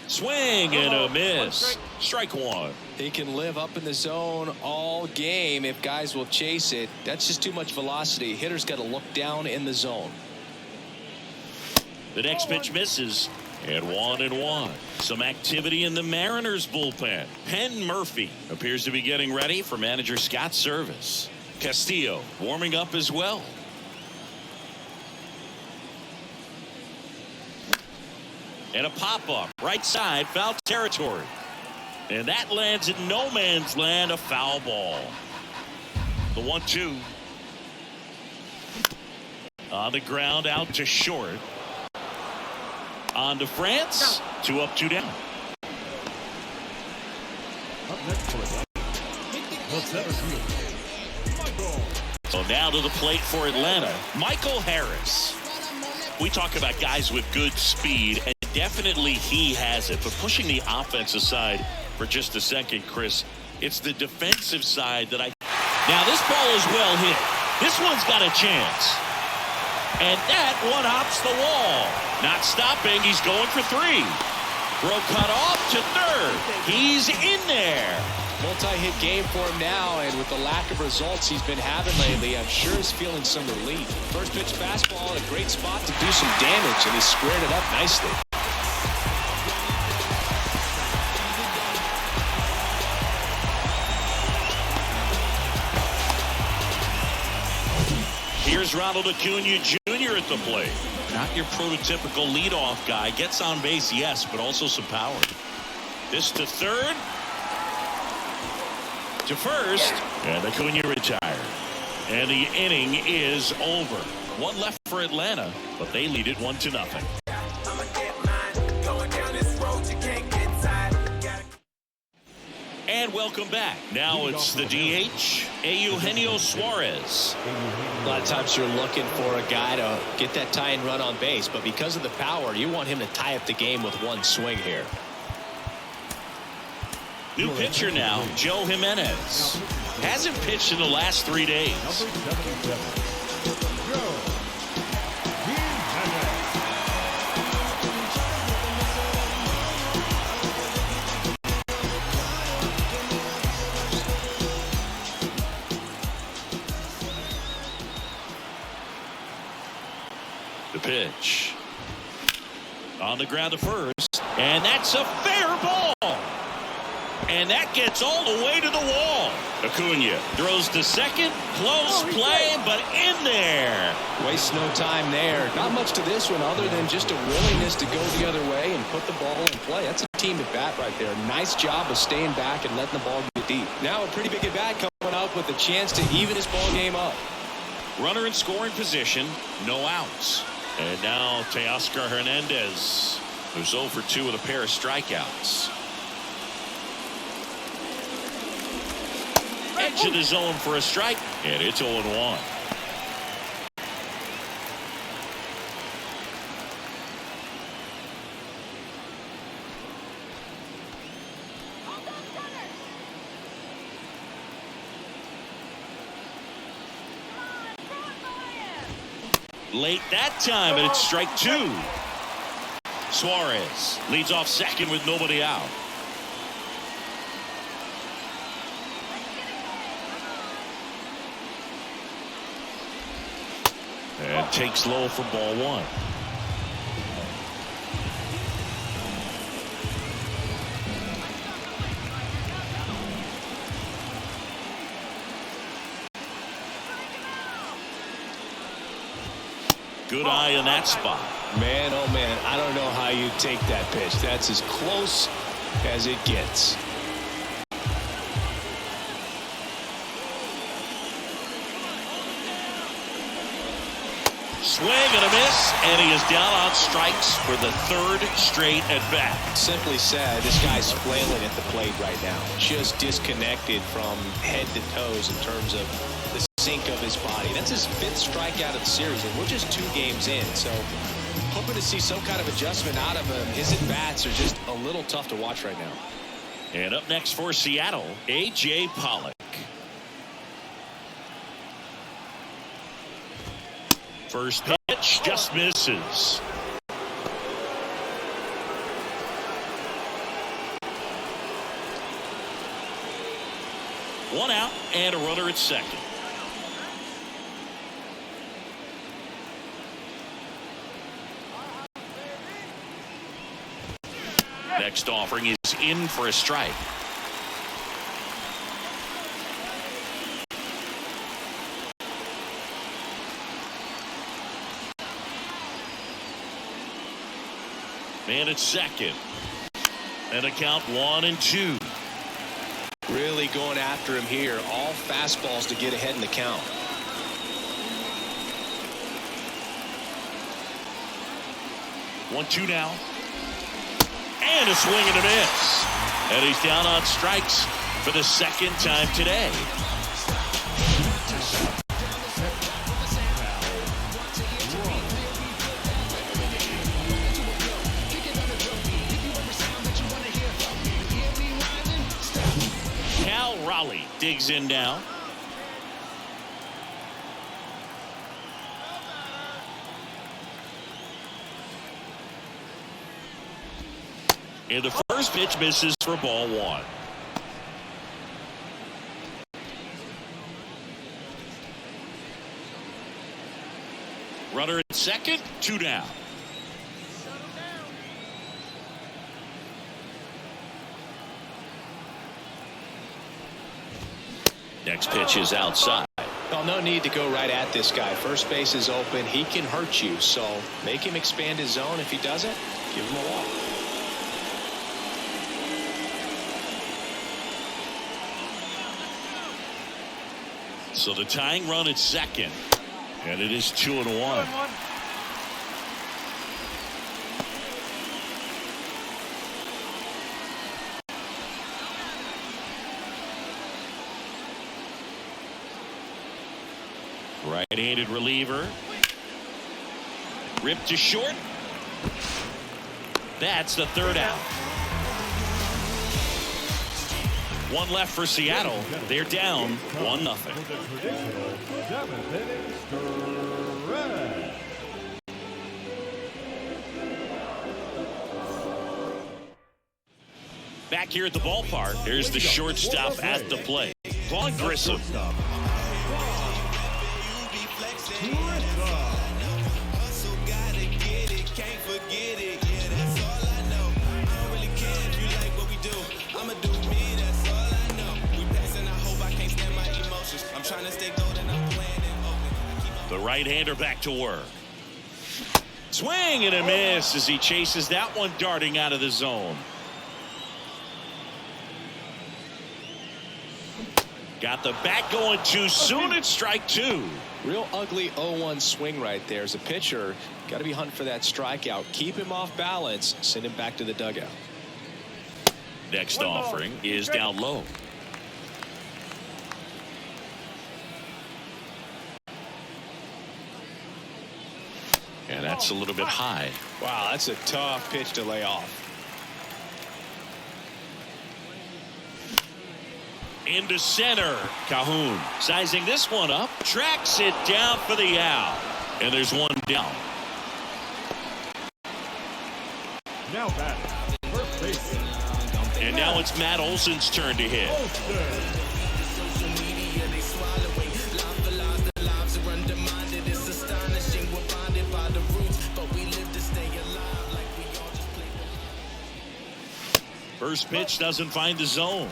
Swing and a miss. Strike 1. He can live up in the zone all game if guys will chase it. That's just too much velocity. Hitters got to look down in the zone. The next pitch misses. And 1-1. Some activity in the Mariners bullpen. Penn Murphy appears to be getting ready for manager Scott's service. Castillo warming up as well. And a pop-up right side, foul territory. And that lands in no man's land, a foul ball. The 1-2. On the ground, out to short. On to France. 2 up, 2 down. Up next for the center field. So now to the plate for Atlanta, Michael Harris. We talk about guys with good speed, and definitely he has it. But pushing the offense aside for just a second, Chris, it's the defensive side that I... Now this ball is well hit. This one's got a chance. And that one hops the wall. Not stopping. He's going for 3. Throw cut off to third. He's in there. Multi-hit game for him now, and with the lack of results he's been having lately, I'm sure he's feeling some relief. First pitch fastball in a great spot to do some damage, and he squared it up nicely. Here's Ronald Acuna Jr. at the plate. Not your prototypical leadoff guy. Gets on base, yes, but also some power. This to third. To first. And Acuna retired. And the inning is over. 1 left for Atlanta, but they lead it 1-0. And welcome back. Now it's the DH, Eugenio Suarez. A lot of times you're looking for a guy to get that tying run on base, but because of the power, you want him to tie up the game with one swing here. New pitcher now, Joe Jimenez. Hasn't pitched in the last 3 days. Number 77, Joe Jimenez. pitch. On the ground to first, and that's a fair ball. And that gets all the way to the wall. Acuna throws to second. Close play, but in there. Wastes no time there. Not much to this one other than just a willingness to go the other way and put the ball in play. That's a team at bat right there. Nice job of staying back and letting the ball get deep. Now a pretty big at bat coming up with a chance to even his ball game up. Runner in scoring position, no outs. And now Teoscar Hernandez, who's 0 for 2 with a pair of strikeouts. Edge of the zone for a strike, and it's 0-1. Late that time, and it's strike 2. Suarez leads off second with nobody out. And takes low for ball 1. Good eye in that spot. Man, oh man, I don't know how you take that pitch. That's as close as it gets. Swing and a miss, and he is down on strikes for the 3rd straight at bat. Simply said, this guy's flailing at the plate right now. Just disconnected from head to toes in terms of the sink of his body. That's his 5th strikeout of the series, and we're just 2 games in. So hoping to see some kind of adjustment out of him. His at-bats are just a little tough to watch right now. And up next for Seattle, A.J. Pollock. First pitch just misses. One out and a runner at second. Next offering is in for a strike. Man at second. And a count 1-2. Really going after him here. All fastballs to get ahead in the count. One, two now. And a swing and a miss. And he's down on strikes for the 2nd time today. Raleigh digs in now. And the first pitch misses for ball 1. Runner at second, 2 down. Next pitch is outside. Well, no need to go right at this guy. First base is open. He can hurt you. So make him expand his zone. If he doesn't, give him a walk. So the tying run at second. And it is 2-1. Right-handed reliever. Ripped to short. That's the 3rd out. 1 left for Seattle. They're down 1-0. Back here at the ballpark, there's the shortstop at the plate, Vaughn Grissom. Right-hander back to work. Swing and a miss as he chases that one darting out of the zone. Got the bat going too soon. It's strike two. Real ugly 0-1 swing right there. As a pitcher, got to be hunting for that strikeout. Keep him off balance. Send him back to the dugout. Next offering is down low. And that's a little bit high. Wow, that's a tough pitch to lay off. Into center. Calhoun sizing this one up. Tracks it down for the out. And there's one down. Now batting, first baseman. And now it's Matt Olson's turn to hit. First pitch doesn't find the zone.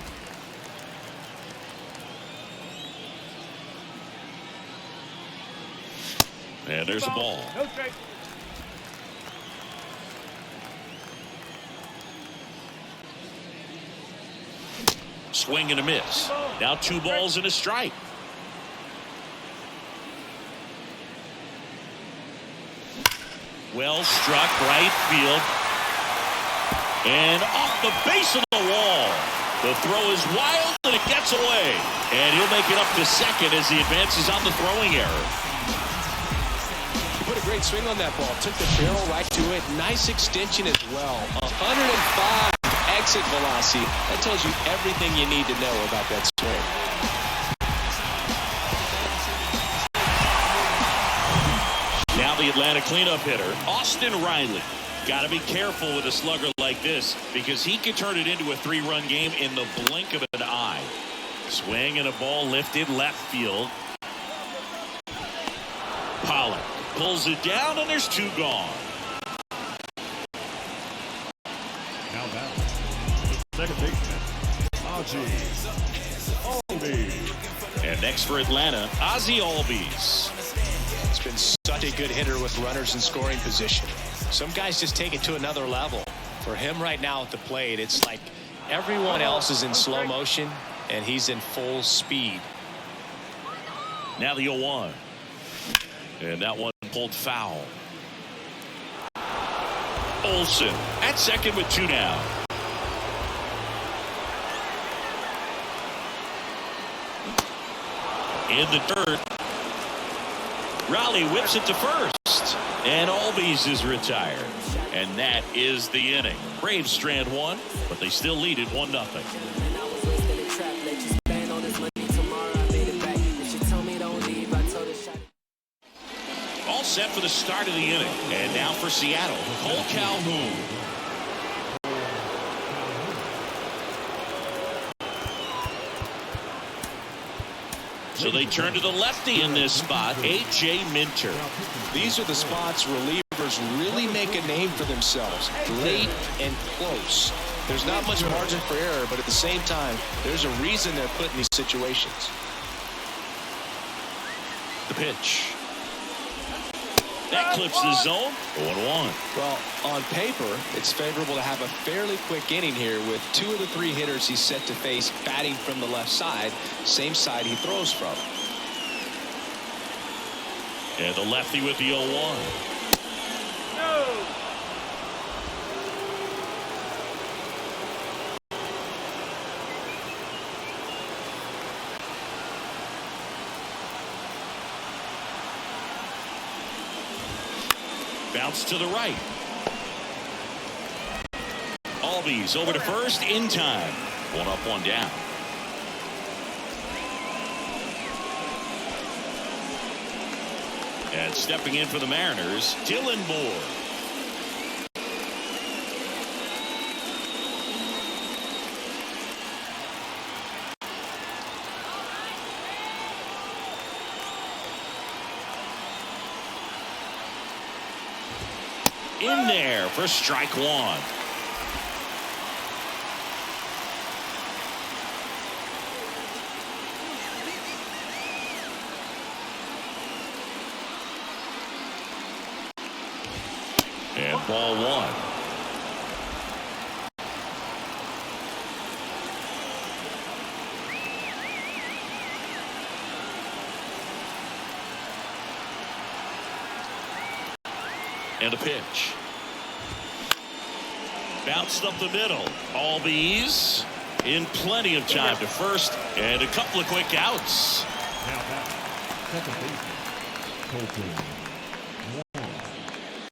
And there's a ball. Okay. Swing and a miss. Now 2 balls and a strike. Well struck right field. And off the base of the wall. The throw is wild and it gets away. And he'll make it up to second as he advances on the throwing error. He put a great swing on that ball. Took the barrel right to it. Nice extension as well. 105 exit velocity. That tells you everything you need to know about that swing. Now the Atlanta cleanup hitter, Austin Riley. Got to be careful with a slugger like this because he could turn it into a 3-run game in the blink of an eye. Swing and a ball lifted left field. Pollock pulls it down and there's 2 gone. Now batting, second baseman, Ozzie Albies. And next for Atlanta, Ozzie Albies. It's been such a good hitter with runners in scoring position. Some guys just take it to another level. For him right now at the plate, it's like everyone else is in slow motion and he's in full speed. Now the 0-1. And that one pulled foul. Olson at second with 2 now. In the dirt. Raleigh whips it to first. And Albies is retired. And that is the inning. Braves strand 1, but they still lead it 1-0. All set for the start of the inning. And now for Seattle, Cole Calhoun. So they turn to the lefty in this spot, A.J. Minter. These are the spots relievers really make a name for themselves. Late and close. There's not much margin for error, but at the same time, there's a reason they're put in these situations. The pitch. That clips the zone. 1-1. Well, on paper, it's favorable to have a fairly quick inning here with 2 of the 3 hitters he's set to face batting from the left side, same side he throws from. And the lefty with the 0-1. No. Bounce to the right. Albies over to first in time. 1 up, 1 down. And stepping in for the Mariners, Dylan Moore. In there for strike 1. Ball one. And a pitch. Bounced up the middle. Albies in plenty of time to first, and a couple of quick outs. Now back, second baseman, Colton Wong.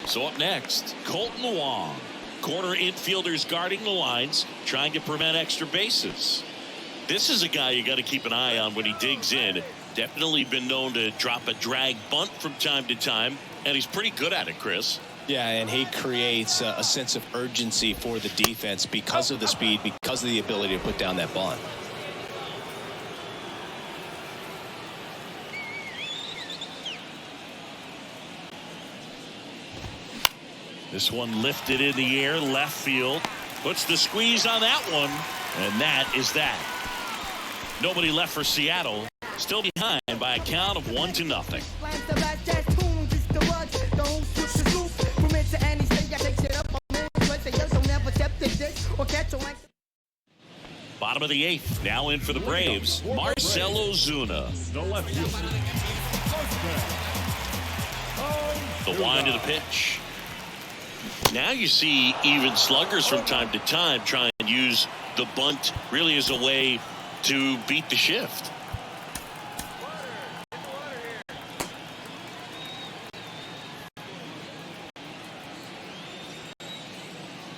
So up next, Colton Wong. Corner infielders guarding the lines, trying to prevent extra bases. This is a guy you got to keep an eye on when he digs in. Definitely been known to drop a drag bunt from time to time, and he's pretty good at it, Chris. Yeah, and he creates a sense of urgency for the defense because of the speed, because of the ability to put down that bunt. This one lifted in the air, left field. Puts the squeeze on that one, and that is that. Nobody left for Seattle. Still behind by a count of 1-0. Bottom of the eighth. Now in for the Braves, Marcell Ozuna. The left fielder. The wind of the pitch. Now you see even sluggers from time to time try and use the bunt really as a way to beat the shift.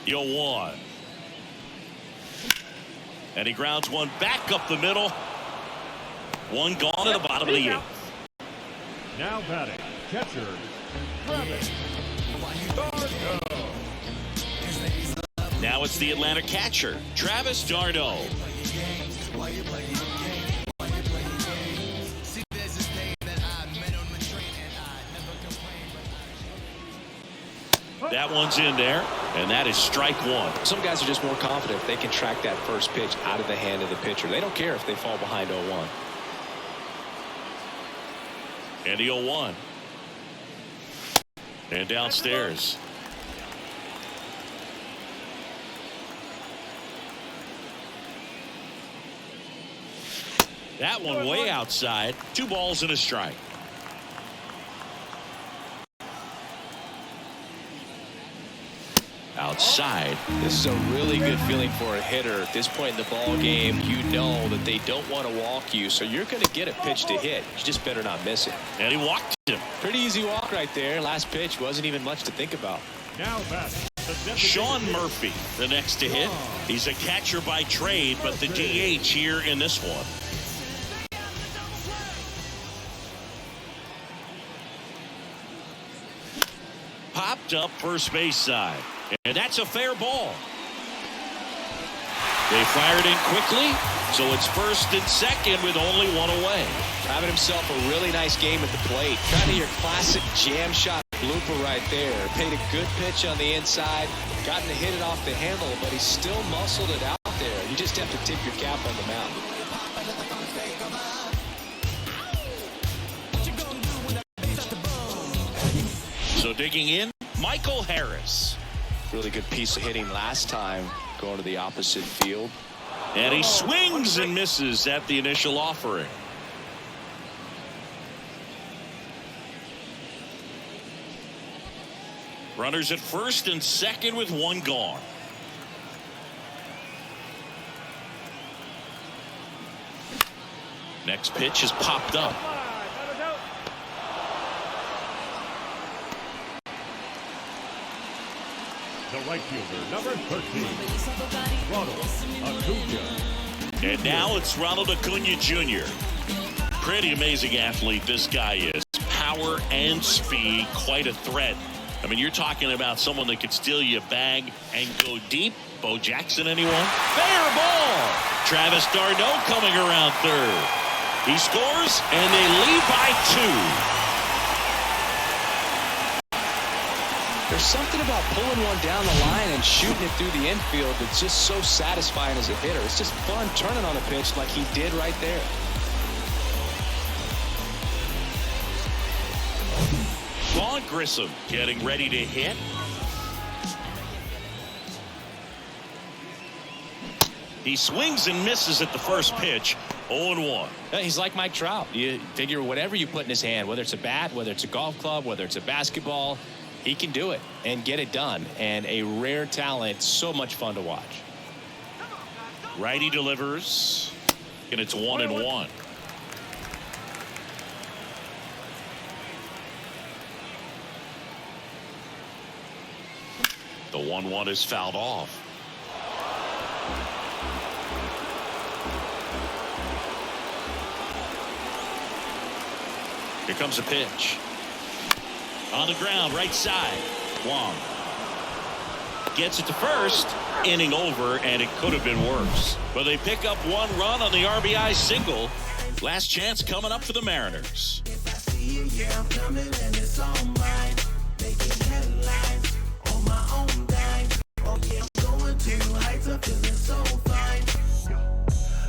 Yo one. And he grounds one back up the middle. One gone at the bottom of the eighth. Now batting, catcher, Travis d'Arnaud. Now it's the Atlanta catcher, Travis d'Arnaud. That one's in there, and that is strike one. Some guys are just more confident if they can track that first pitch out of the hand of the pitcher. They don't care if they fall behind 0-1. And the 0-1. And downstairs. That one way outside. 2 balls and a strike. Outside. This is a really good feeling for a hitter at this point in the ball game. You know that they don't want to walk you, so you're going to get a pitch to hit. You just better not miss it. And he walked him. Pretty easy walk right there. Last pitch wasn't even much to think about. Now batting, Sean Murphy, the next to hit. He's a catcher by trade, but the DH here in this one. Popped up first base side. And that's a fair ball. They fired in quickly, so it's first and second with only one away. Having himself a really nice game at the plate. Kind of your classic jam shot blooper right there. Paid a good pitch on the inside. Gotten to hit it off the handle, but he still muscled it out there. You just have to tip your cap on the mound. So digging in, Michael Harris. Really good piece of hitting last time, going to the opposite field. And he swings and misses at the initial offering. Runners at first and second with one gone. Next pitch is popped up. the right fielder, number 13, Ronald Acuna. And now it's Ronald Acuna Jr. Pretty amazing athlete this guy is. Power and speed, quite a threat. I mean, you're talking about someone that could steal you a bag and go deep. Bo Jackson, anyone? Fair ball. Travis d'Arnaud coming around third. He scores, and they lead by 2. There's something about pulling one down the line and shooting it through the infield that's just so satisfying as a hitter. It's just fun turning on a pitch like he did right there. Vaughn Grissom getting ready to hit. He swings and misses at the first pitch. 0-1. He's like Mike Trout. You figure whatever you put in his hand, whether it's a bat, whether it's a golf club, whether it's a basketball, he can do it and get it done. And a rare talent, so much fun to watch. Righty delivers, and it's 1-1. The 1-1 is fouled off. Here comes a pitch. On the ground, right side. Wong gets it to first. Inning over, and it could have been worse. But they pick up one run on the RBI single. Last chance coming up for the Mariners.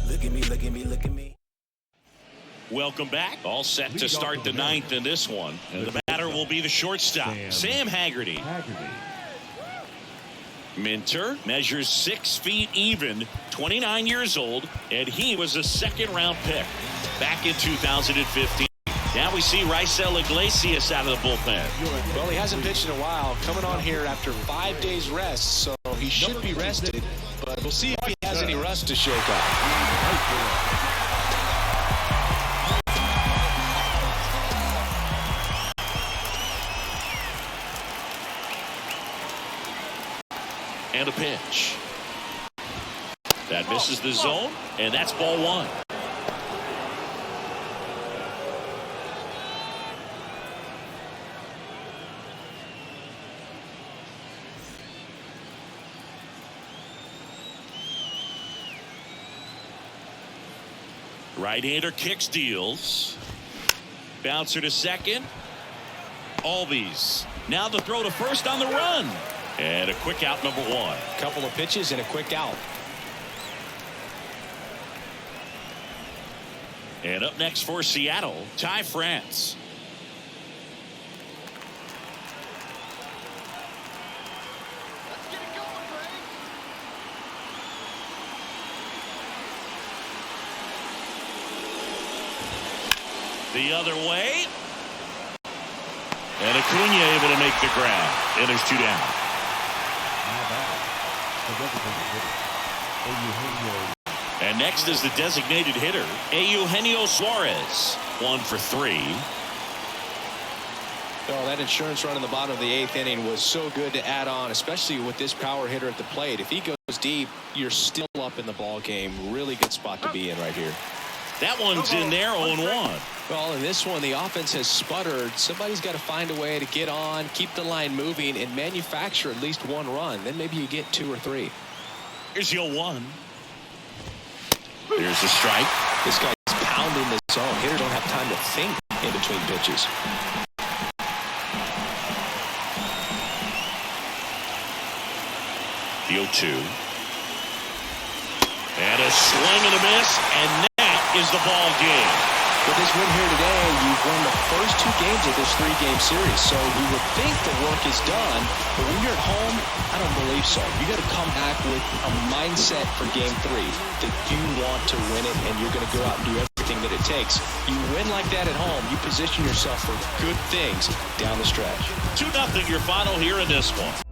Look at me. Welcome back. All set to start the ninth in this one. And the batter will be the shortstop, Sam Haggerty. Minter measures 6 feet even, 29 years old, and he was a second-round pick back in 2015. Now we see Raisel Iglesias out of the bullpen. Well, he hasn't pitched in a while, coming on here after 5 days rest, so he should be rested, but we'll see if he has any rust to shake off. And a pitch. That misses the zone, and that's ball one. Right-hander kicks, deals. Bouncer to second. Albies. Now the throw to first on the run. And a quick out, number one. Couple of pitches and a quick out. And up next for Seattle, Ty France. The other way. And Acuna able to make the grab. And there's 2 down. And next is the designated hitter, Eugenio Suarez. 1 for 3. Oh, that insurance run in the bottom of the 8th inning was so good to add on, especially with this power hitter at the plate. If he goes deep, you're still up in the ball game. Really good spot to be in right here. That one's in there, 0-1. Well, in this one, the offense has sputtered. Somebody's got to find a way to get on, keep the line moving, and manufacture at least 1 run. Then maybe you get 2 or 3. Here's your 1. There's a strike. This guy's pounding the zone. Hitters don't have time to think in between pitches. The 0-2. And a swing and a miss, and that is the ball game. With this win here today, you've won the first 2 games of this 3-game series, so you would think the work is done, but when you're at home, I don't believe so. You got to come back with a mindset for Game 3 that you want to win it, and you're going to go out and do everything that it takes. You win like that at home, you position yourself for good things down the stretch. 2-0 your final here in this one.